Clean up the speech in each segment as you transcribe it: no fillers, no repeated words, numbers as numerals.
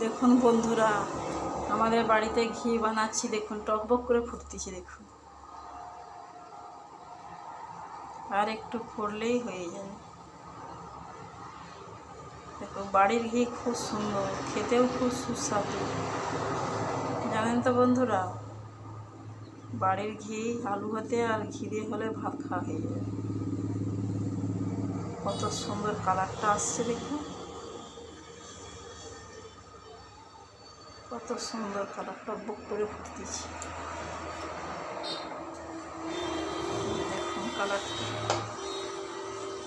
দেখুন বন্ধুরা, আমাদের বাড়িতে ঘি বানাচ্ছি। দেখুন টকবক করে ফুটতেছে। দেখুন আর একটু ফুটলেই হয়ে যাবে। দেখো বাড়ির ঘি খুব সুন্দর, খেতেও খুব সুস্বাদু। জানেন তো বন্ধুরা, বাড়ির ঘি আলু ভাতে আর ঘি দিয়ে হলে ভাত খাওয়া হয়ে যাবে। কত সুন্দর কালারটা আসছে দেখুন, কত সুন্দর কালারটা বুক করে ফুটতেছে। দেখুন কালারটা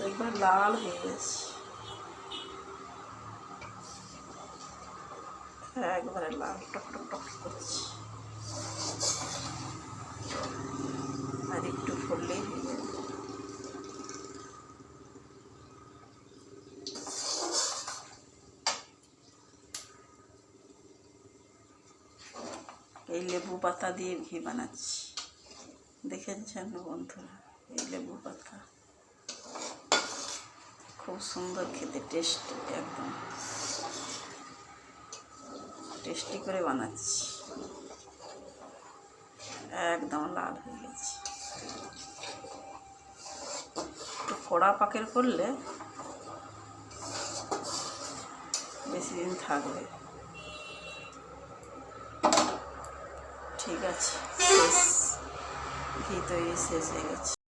একবার লাল হয়ে গেছে, একবারে লাল টক টক টক করছে। আর একটু ফুললেই হয়ে যাবে। এই লেবু পাতা দিয়ে ঘি বানাচ্ছি, দেখেছেন বন্ধুরা? এই লেবু পাতা খুব সুন্দর খেতে, টেস্ট একদম টেস্টি করে বানাচ্ছি। একদম লাল হয়ে গেছে। একটু কড়া পাকের করলে বেশি দিন থাকবে। ঠিক আছে, শেষ, ঘি তৈরি শেষ হয়ে গেছে।